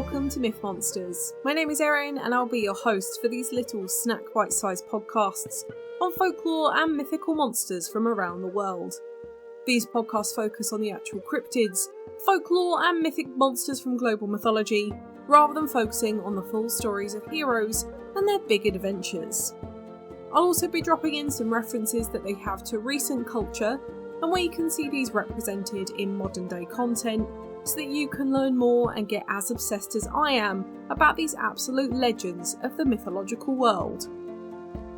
welcome to Myth Monsters. My name is Erin and I'll be your host for these little snack bite-sized podcasts on folklore and mythical monsters from around the world. These podcasts focus on the actual cryptids, folklore and mythic monsters from global mythology, rather than focusing on the full stories of heroes and their big adventures. I'll also be dropping in some references that they have to recent culture and where you can see these represented in modern day content, so that you can learn more and get as obsessed as I am about these absolute legends of the mythological world.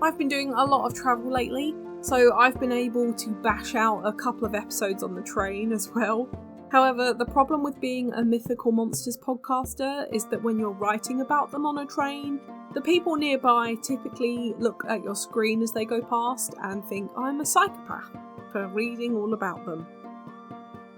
I've been doing a lot of travel lately, so I've been able to bash out a couple of episodes on the train as well. However, the problem with being a mythical monsters podcaster is that when you're writing about them on a train, the people nearby typically look at your screen as they go past and think I'm a psychopath for reading all about them.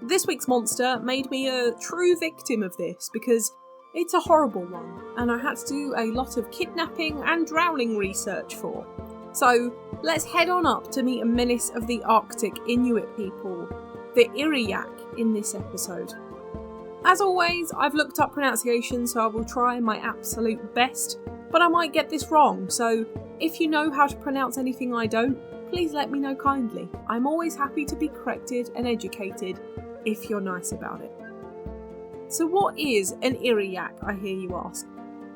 This week's monster made me a true victim of this because it's a horrible one and I had to do a lot of kidnapping and drowning research for. So let's head on up to meet a menace of the Arctic Inuit people, the Ijiraq, in this episode. As always, I've looked up pronunciation, so I will try my absolute best, but I might get this wrong, so if you know how to pronounce anything I don't, please let me know kindly. I'm always happy to be corrected and educated if you're nice about it. So what is an Ijiraq, I hear you ask?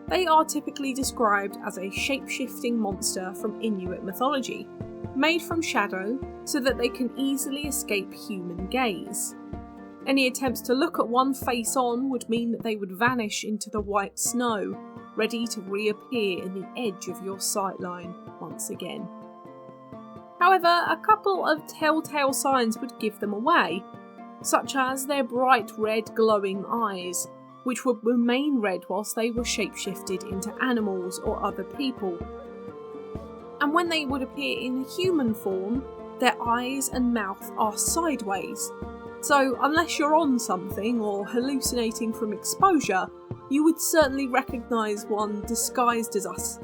They are typically described as a shape-shifting monster from Inuit mythology, made from shadow so that they can easily escape human gaze. Any attempts to look at one face on would mean that they would vanish into the white snow, ready to reappear in the edge of your sightline once again. However, a couple of telltale signs would give them away, such as their bright red glowing eyes, which would remain red whilst they were shapeshifted into animals or other people. And when they would appear in human form, their eyes and mouth are sideways. So unless you're on something or hallucinating from exposure, you would certainly recognise one disguised as us.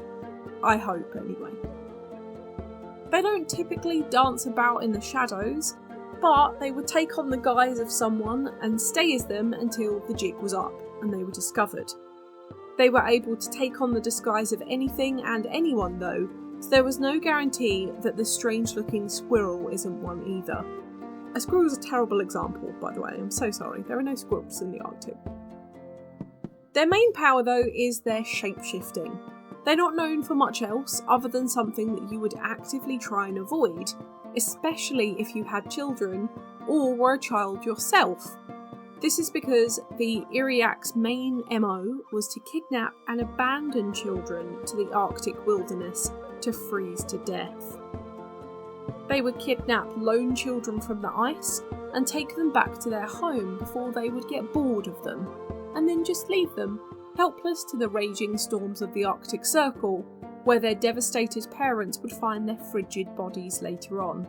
I hope, anyway. They don't typically dance about in the shadows, but they would take on the guise of someone and stay as them until the jig was up and they were discovered. They were able to take on the disguise of anything and anyone though, so there was no guarantee that the strange looking squirrel isn't one either. A squirrel is a terrible example, by the way, I'm so sorry, there are no squirrels in the Arctic. Their main power though is their shape-shifting. They're not known for much else other than something that you would actively try and avoid, especially if you had children or were a child yourself. This is because the Ijiraq's main MO was to kidnap and abandon children to the Arctic wilderness to freeze to death. They would kidnap lone children from the ice and take them back to their home before they would get bored of them, and then just leave them, helpless to the raging storms of the Arctic Circle, where their devastated parents would find their frigid bodies later on.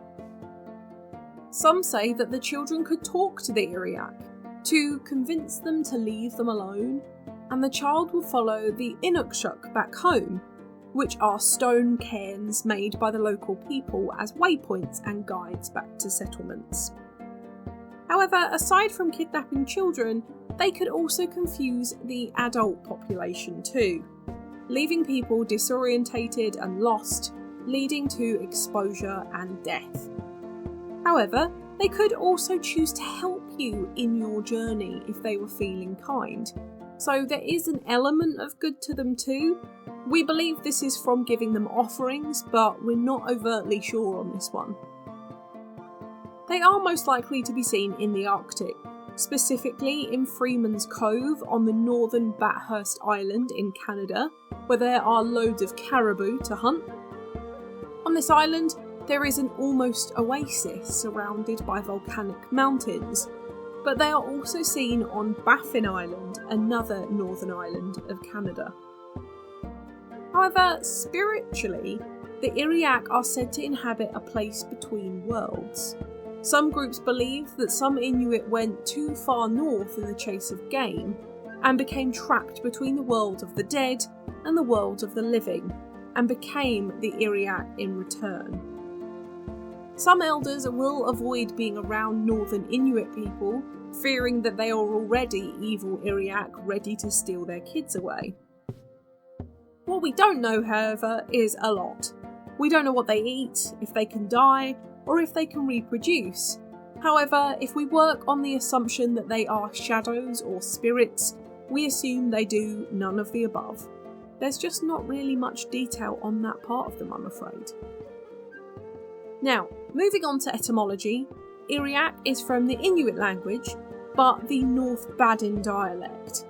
Some say that the children could talk to the Ijiraq to convince them to leave them alone, and the child will follow the Inuit back home, which are stone cairns made by the local people as waypoints and guides back to settlements. However, aside from kidnapping children, they could also confuse the adult population too, leaving people disorientated and lost, leading to exposure and death. However, they could also choose to help you in your journey if they were feeling kind, so there is an element of good to them too. We believe this is from giving them offerings, but we're not overtly sure on this one. They are most likely to be seen in the Arctic, specifically in Freeman's Cove on the northern Bathurst Island in Canada, where there are loads of caribou to hunt. On this island, there is an almost oasis surrounded by volcanic mountains, but they are also seen on Baffin Island, another northern island of Canada. However, spiritually, the Ijiraq are said to inhabit a place between worlds. Some groups believe that some Inuit went too far north in the chase of game and became trapped between the world of the dead and the world of the living, and became the Ijiraq in return. Some elders will avoid being around northern Inuit people fearing that they are already evil Ijiraq ready to steal their kids away. What we don't know, however, is a lot. We don't know what they eat, if they can die, or if they can reproduce. However, if we work on the assumption that they are shadows or spirits, we assume they do none of the above. There's just not really much detail on that part of them, I'm afraid. Now, moving on to etymology, Ijiraq is from the Inuit language, but the North Badin dialect.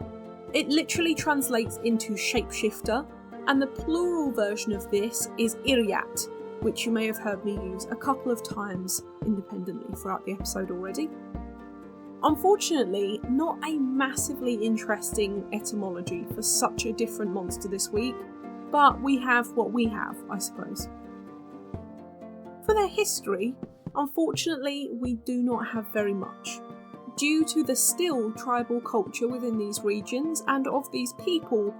It literally translates into shapeshifter, and the plural version of this is Iriat, which you may have heard me use a couple of times independently throughout the episode already. Unfortunately, not a massively interesting etymology for such a different monster this week, but we have what we have, I suppose. For their history, unfortunately, we do not have very much. Due to the still tribal culture within these regions and of these people,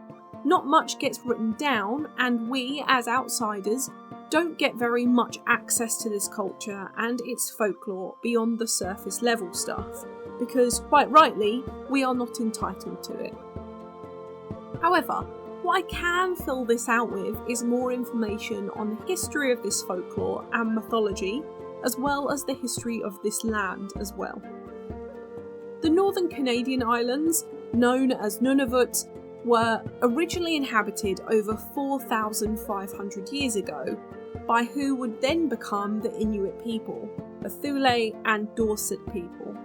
not much gets written down, and we, as outsiders, don't get very much access to this culture and its folklore beyond the surface level stuff, because, quite rightly, we are not entitled to it. However, what I can fill this out with is more information on the history of this folklore and mythology, as well as the history of this land as well. The northern Canadian islands, known as Nunavut, were originally inhabited over 4,500 years ago by who would then become the Inuit people, the Thule and Dorset people.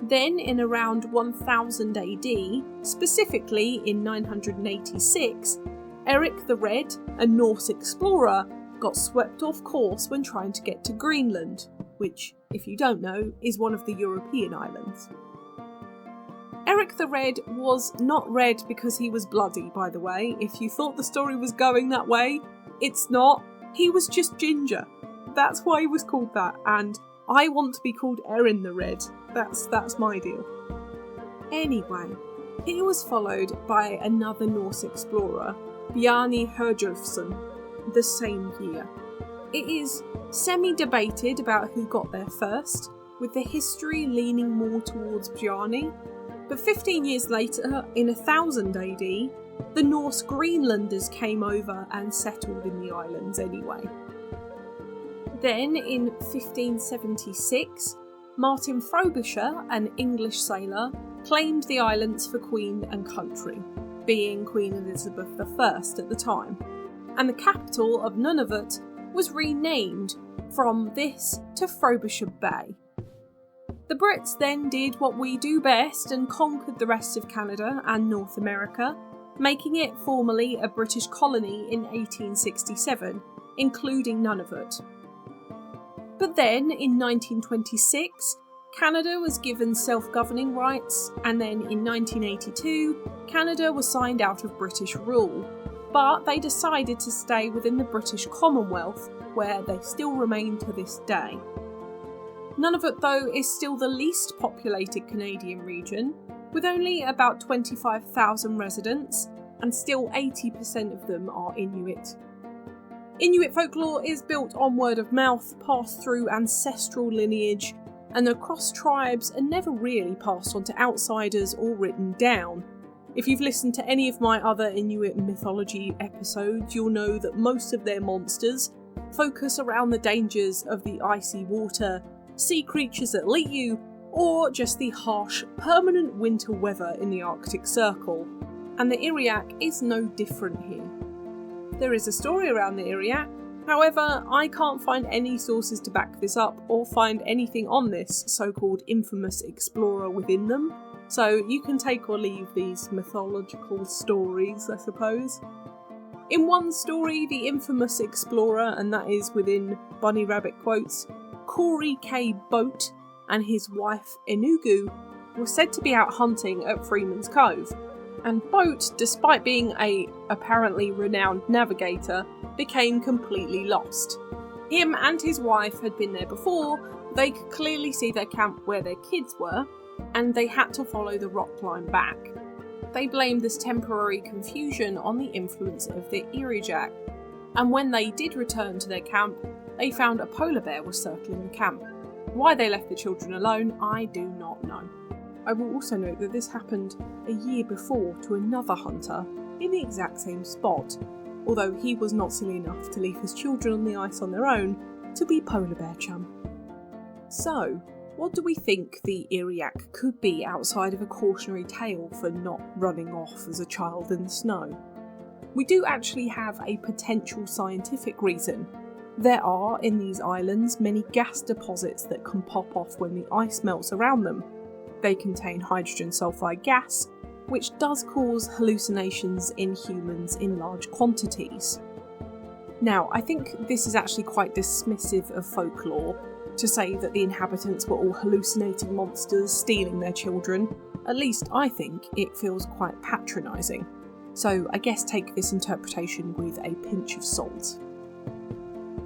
Then in around 1000 AD, specifically in 986, Eric the Red, a Norse explorer, got swept off course when trying to get to Greenland, which, if you don't know, is one of the European islands. Eric the Red was not red because he was bloody, by the way. If you thought the story was going that way, it's not. He was just ginger. That's why he was called that, and I want to be called Erin the Red. That's my deal. Anyway, he was followed by another Norse explorer, Bjarni Herjolfsson, the same year. It is semi-debated about who got there first, with the history leaning more towards Bjarni. But 15 years later, in 1000 AD, the Norse Greenlanders came over and settled in the islands anyway. Then, in 1576, Martin Frobisher, an English sailor, claimed the islands for Queen and country, being Queen Elizabeth I at the time, and the capital of Nunavut was renamed from this to Frobisher Bay. The Brits then did what we do best and conquered the rest of Canada and North America, making it formally a British colony in 1867, including Nunavut. But then, in 1926, Canada was given self-governing rights, and then in 1982, Canada was signed out of British rule, but they decided to stay within the British Commonwealth, where they still remain to this day. Nunavut, though, is still the least populated Canadian region, with only about 25,000 residents, and still 80% of them are Inuit. Inuit folklore is built on word of mouth, passed through ancestral lineage, and across tribes are never really passed on to outsiders or written down. If you've listened to any of my other Inuit mythology episodes, you'll know that most of their monsters focus around the dangers of the icy water, sea creatures that eat you, or just the harsh, permanent winter weather in the Arctic Circle. And the Ijiraq is no different here. There is a story around the Ijiraq, however, I can't find any sources to back this up or find anything on this so-called infamous explorer within them, so you can take or leave these mythological stories, I suppose. In one story, the infamous explorer, and that is within bunny rabbit quotes, Corey K. Boat and his wife Enugu were said to be out hunting at Freeman's Cove, and Boat, despite being a apparently renowned navigator, became completely lost. Him and his wife had been there before, they could clearly see their camp where their kids were, and they had to follow the rock line back. They blamed this temporary confusion on the influence of the Ijiraq, and when they did return to their camp, they found a polar bear was circling the camp, Why they left the children alone, I do not know. I will also note that this happened a year before to another hunter in the exact same spot, although he was not silly enough to leave his children on the ice on their own to be polar bear chum. So, what do we think the Ijiraq could be outside of a cautionary tale for not running off as a child in the snow? We do actually have a potential scientific reason. There are, in these islands, many gas deposits that can pop off when the ice melts around them. They contain hydrogen sulfide gas, which does cause hallucinations in humans in large quantities. Now, I think this is actually quite dismissive of folklore, to say that the inhabitants were all hallucinating monsters stealing their children. At least I think it feels quite patronising. So I guess take this interpretation with a pinch of salt.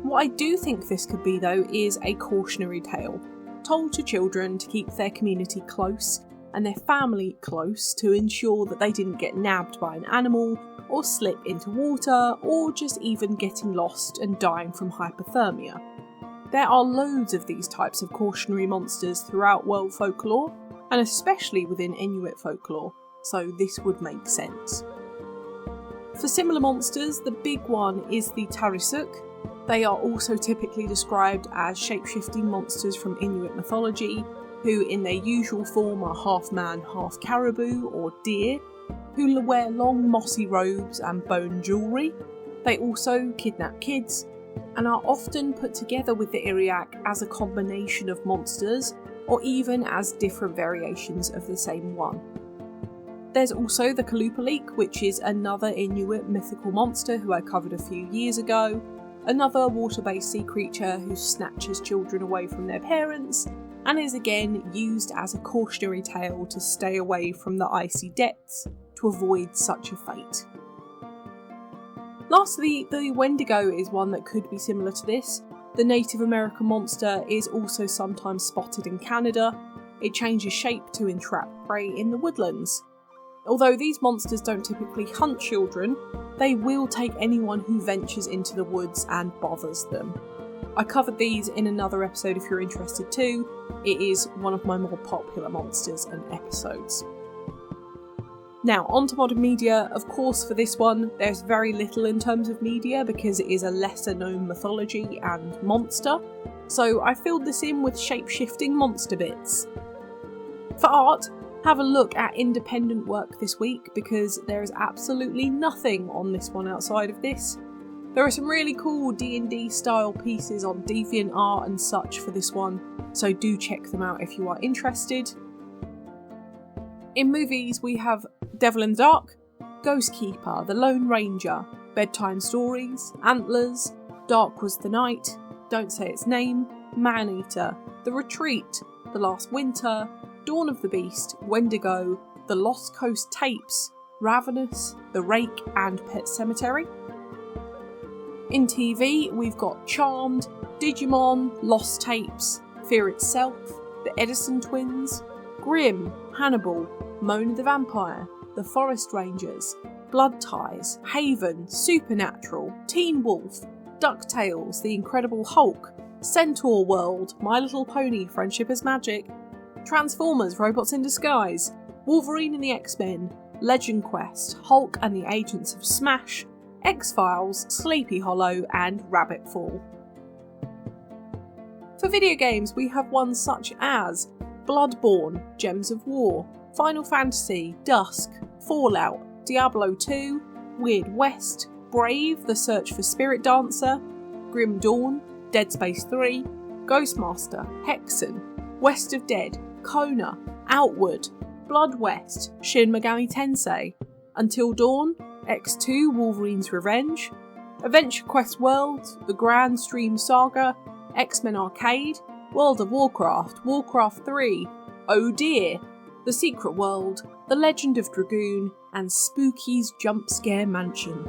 What I do think this could be though is a cautionary tale, told to children to keep their community close and their family close to ensure that they didn't get nabbed by an animal or slip into water or just even getting lost and dying from hypothermia. There are loads of these types of cautionary monsters throughout world folklore, and especially within Inuit folklore, so this would make sense. For similar monsters, the big one is the Ijiraq. They are also typically described as shape-shifting monsters from Inuit mythology, who in their usual form are half man, half caribou or deer, who wear long mossy robes and bone jewellery. They also kidnap kids, and are often put together with the Ijiraq as a combination of monsters, or even as different variations of the same one. There's also the Kalupalik, which is another Inuit mythical monster who I covered a few years ago, another water-based sea creature who snatches children away from their parents, and is again used as a cautionary tale to stay away from the icy depths to avoid such a fate. Lastly, the Wendigo is one that could be similar to this. The Native American monster is also sometimes spotted in Canada. It changes shape to entrap prey in the woodlands. Although these monsters don't typically hunt children, they will take anyone who ventures into the woods and bothers them. I covered these in another episode if you're interested too. It is one of my more popular monsters and episodes. Now, onto modern media. Of course, for this one, there's very little in terms of media because it is a lesser known mythology and monster, so I filled this in with shape-shifting monster bits. For art, have a look at independent work this week because there is absolutely nothing on this one outside of this. There are some really cool D&D style pieces on DeviantArt and such for this one, so do check them out if you are interested. In movies, we have Devil in the Dark, Ghost Keeper, The Lone Ranger, Bedtime Stories, Antlers, Dark Was the Night, Don't Say Its Name, Man-Eater, The Retreat, The Last Winter, Dawn of the Beast, Wendigo, The Lost Coast Tapes, Ravenous, The Rake and Pet Sematary. In TV, we've got Charmed, Digimon, Lost Tapes, Fear Itself, The Edison Twins, Grimm, Hannibal, Mona the Vampire, The Forest Rangers, Blood Ties, Haven, Supernatural, Teen Wolf, DuckTales, The Incredible Hulk, Centaur World, My Little Pony, Friendship is Magic, Transformers, Robots in Disguise, Wolverine and the X-Men, Legend Quest, Hulk and the Agents of Smash, X-Files, Sleepy Hollow and Rabbit Fall. For video games, we have ones such as Bloodborne, Gems of War, Final Fantasy, Dusk, Fallout, Diablo 2, Weird West, Brave, The Search for Spirit Dancer, Grim Dawn, Dead Space 3, Ghostmaster, Hexen, West of Dead, Kona, Outward, Blood West, Shin Megami Tensei, Until Dawn, X2 Wolverine's Revenge, Adventure Quest World, The Grand Stream Saga, X-Men Arcade, World of Warcraft, Warcraft 3, Oh Dear, The Secret World, The Legend of Dragoon, and Spooky's Jump Scare Mansion.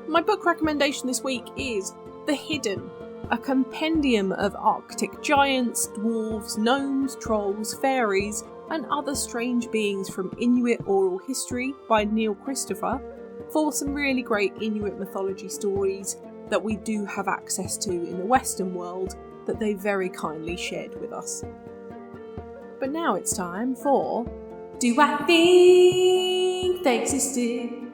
My book recommendation this week is The Hidden, a compendium of Arctic giants, dwarves, gnomes, trolls, fairies, and other strange beings from Inuit oral history by Neil Christopher, for some really great Inuit mythology stories that we do have access to in the Western world, that they very kindly shared with us. But now it's time for Do I Think They Existed?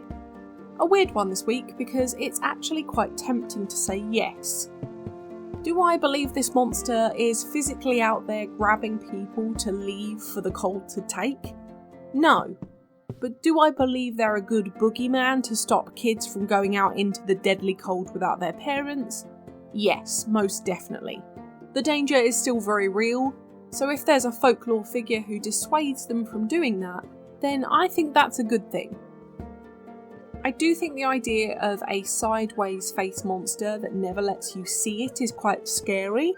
A weird one this week because it's actually quite tempting to say yes. Do I believe this monster is physically out there grabbing people to leave for the cold to take? No. But do I believe they're a good boogeyman to stop kids from going out into the deadly cold without their parents? Yes, most definitely. The danger is still very real, so if there's a folklore figure who dissuades them from doing that, then I think that's a good thing. I do think the idea of a sideways face monster that never lets you see it is quite scary,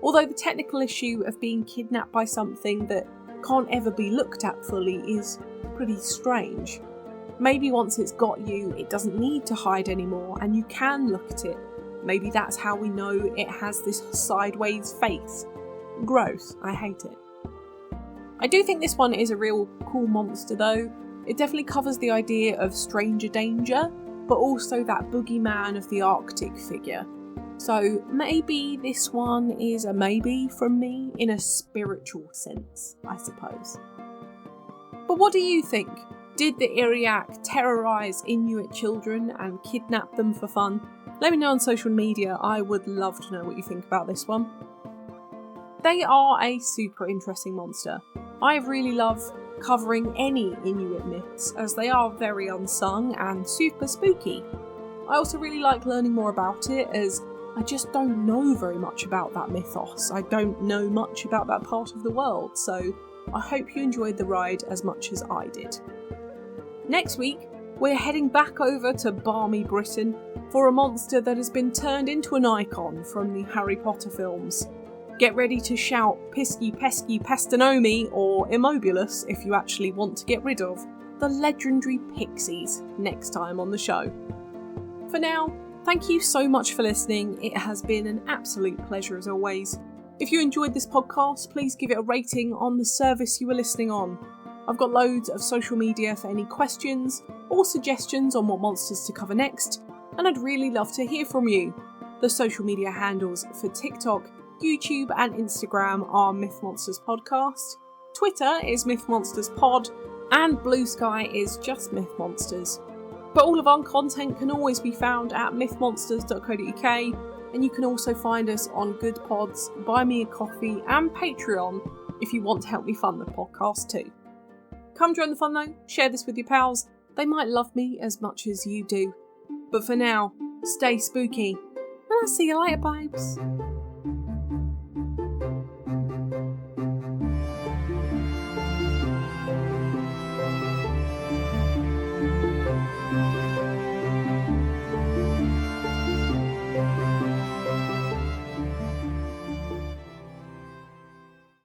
although the technical issue of being kidnapped by something that can't ever be looked at fully is pretty strange. Maybe once it's got you, it doesn't need to hide anymore and you can look at it. Maybe that's how we know it has this sideways face. Gross, I hate it. I do think this one is a real cool monster though. It definitely covers the idea of stranger danger, but also that boogeyman of the Arctic figure. So maybe this one is a maybe from me in a spiritual sense, I suppose. But what do you think? Did the Ijiraq terrorise Inuit children and kidnap them for fun? Let me know on social media, I would love to know what you think about this one. They are a super interesting monster. I really love covering any Inuit myths as they are very unsung and super spooky. I also really like learning more about it as I just don't know very much about that mythos. I don't know much about that part of the world, so I hope you enjoyed the ride as much as I did. Next week, we're heading back over to balmy Britain for a monster that has been turned into an icon from the Harry Potter films. Get ready to shout Pisky Pesky Pestanomi or Immobulus if you actually want to get rid of the legendary pixies next time on the show. For now, thank you so much for listening. It has been an absolute pleasure as always. If you enjoyed this podcast, please give it a rating on the service you are listening on. I've got loads of social media for any questions or suggestions on what monsters to cover next, and I'd really love to hear from you. The social media handles for TikTok, YouTube and Instagram are Myth Monsters Podcast, Twitter is Myth Monsters Pod, and Blue Sky is just Myth Monsters. But all of our content can always be found at mythmonsters.co.uk, and you can also find us on Good Pods, Buy Me a Coffee and Patreon if you want to help me fund the podcast too. Come join the fun though, share this with your pals, they might love me as much as you do. But for now, stay spooky, and I'll see you later, babes.